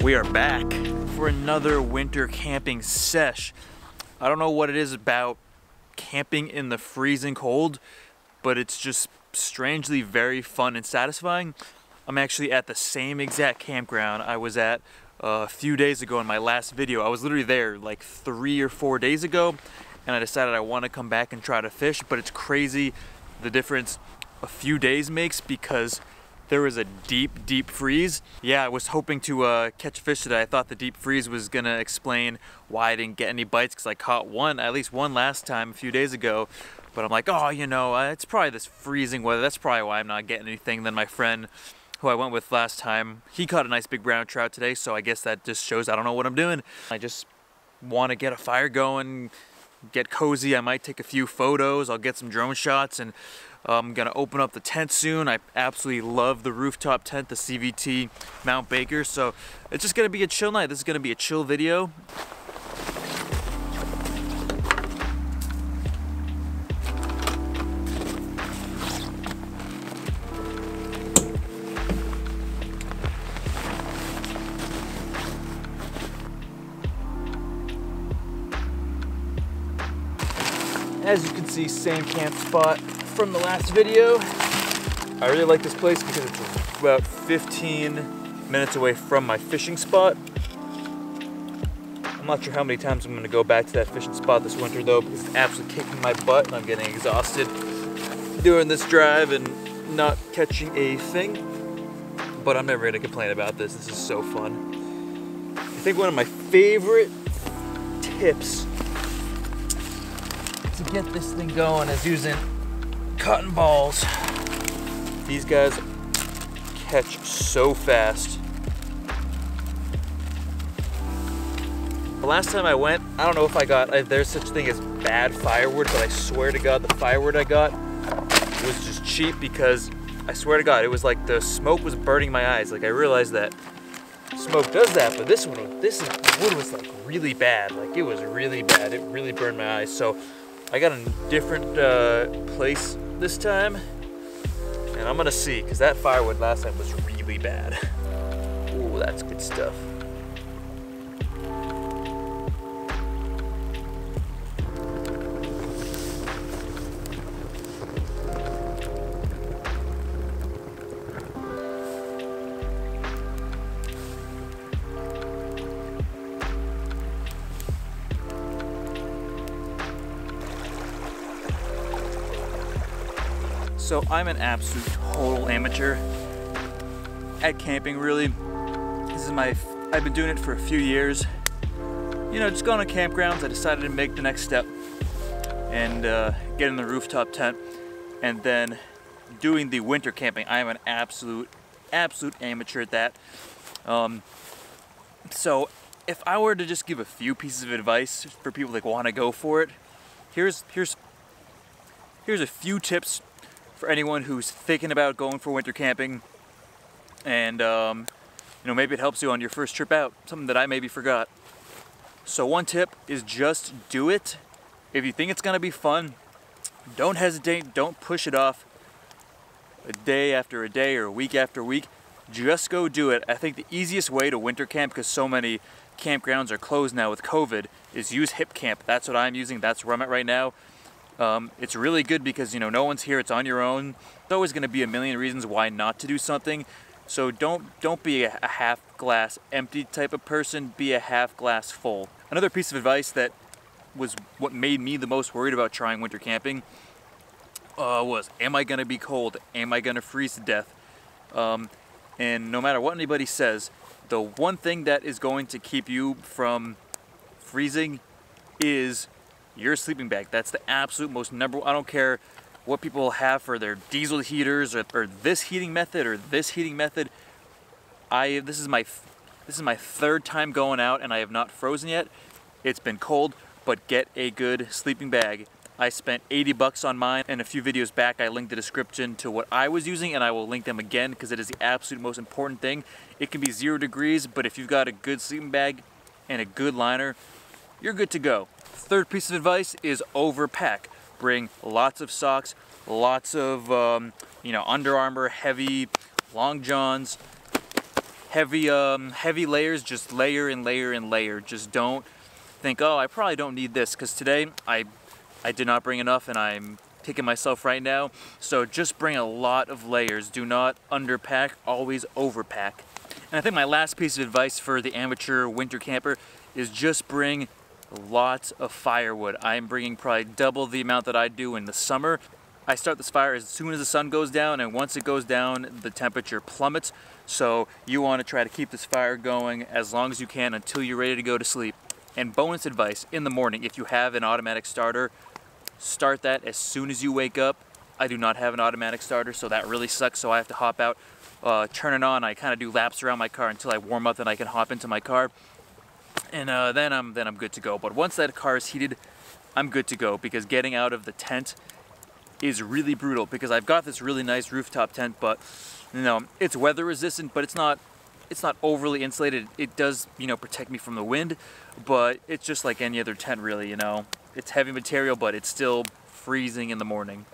We are back for another winter camping sesh. I don't know what it is about camping in the freezing cold, but it's just strangely very fun and satisfying. I'm actually at the same exact campground I was at a few days ago in my last video. I was literally there like 3 or 4 days ago, and I decided I want to come back and try to fish, but it's crazy the difference a few days makes because there was a deep freeze. Yeah, I was hoping to catch fish today. I thought the deep freeze was gonna explain why I didn't get any bites, because I caught at least one last time a few days ago. But I'm like, oh, you know, it's probably this freezing weather. That's probably why I'm not getting anything. Then my friend, who I went with last time, he caught a nice big brown trout today. So I guess that just shows I don't know what I'm doing. I just want to get a fire going, get cozy. I might take a few photos. I'll get some drone shots, and I'm gonna open up the tent soon. I absolutely love the rooftop tent, the CVT Mount Baker. So it's just gonna be a chill night. This is gonna be a chill video. As you can see, same camp spot from the last video. I really like this place because it's about 15 minutes away from my fishing spot. I'm not sure how many times I'm gonna go back to that fishing spot this winter though, because it's absolutely kicking my butt and I'm getting exhausted doing this drive and not catching a thing. But I'm never gonna complain about this. This is so fun. I think one of my favorite tips to get this thing going is using cotton balls. These guys catch so fast. The last time I went, I don't know if I got, there's such a thing as bad firewood, but I swear to God the firewood I got was just cheap, because I swear to God it was like the smoke was burning my eyes. Like, I realized that smoke does that, but this wood was like really bad. Like, it was really bad. It really burned my eyes. So I got a different place this time, and I'm gonna see, because that firewood last time was really bad. Ooh, that's good stuff. So I'm an absolute total amateur at camping, really. I've been doing it for a few years. You know, just going to campgrounds, I decided to make the next step and get in the rooftop tent, and then doing the winter camping. I am an absolute amateur at that. So if I were to just give a few pieces of advice for people that want to go for it, here's a few tips for anyone who's thinking about going for winter camping, and you know, maybe it helps you on your first trip out, something that I maybe forgot. So one tip is just do it. If you think it's gonna be fun, don't hesitate, don't push it off a day after a day or a week after week. Just go do it. I think the easiest way to winter camp, because so many campgrounds are closed now with COVID, is use Hip Camp. That's what I'm using, that's where I'm at right now. It's really good because, you know, no one's here, it's on your own. There's always going to be a million reasons why not to do something. So don't be a half glass empty type of person, be a half glass full. Another piece of advice that was what made me the most worried about trying winter camping was, am I going to be cold? Am I going to freeze to death? And no matter what anybody says, the one thing that is going to keep you from freezing is your sleeping bag. That's the absolute most number one. I don't care what people have for their diesel heaters or this heating method or this heating method. This is my third time going out and I have not frozen yet. It's been cold, but get a good sleeping bag. I spent 80 bucks on mine, and a few videos back I linked the description to what I was using, and I will link them again because it is the absolute most important thing. It can be 0 degrees, but if you've got a good sleeping bag and a good liner, you're good to go. Third piece of advice is overpack. Bring lots of socks, lots of you know, Under Armour heavy long johns, heavy layers, just layer and layer and layer. Just don't think, oh, I probably don't need this, because today I did not bring enough and I'm kicking myself right now. So just bring a lot of layers. Do not underpack, always overpack. And I think my last piece of advice for the amateur winter camper is just bring lots of firewood. I'm bringing probably double the amount that I do in the summer. I start this fire as soon as the sun goes down, and once it goes down, the temperature plummets. So you want to try to keep this fire going as long as you can until you're ready to go to sleep. And bonus advice, in the morning, if you have an automatic starter, start that as soon as you wake up. I do not have an automatic starter, so that really sucks, so I have to hop out, turn it on. I kind of do laps around my car until I warm up and I can hop into my car. And then I'm good to go. But once that car is heated, I'm good to go, because getting out of the tent is really brutal, because I've got this really nice rooftop tent, but you know, it's weather resistant, but it's not overly insulated. It does, you know, protect me from the wind, but it's just like any other tent really, you know. It's heavy material, but it's still freezing in the morning.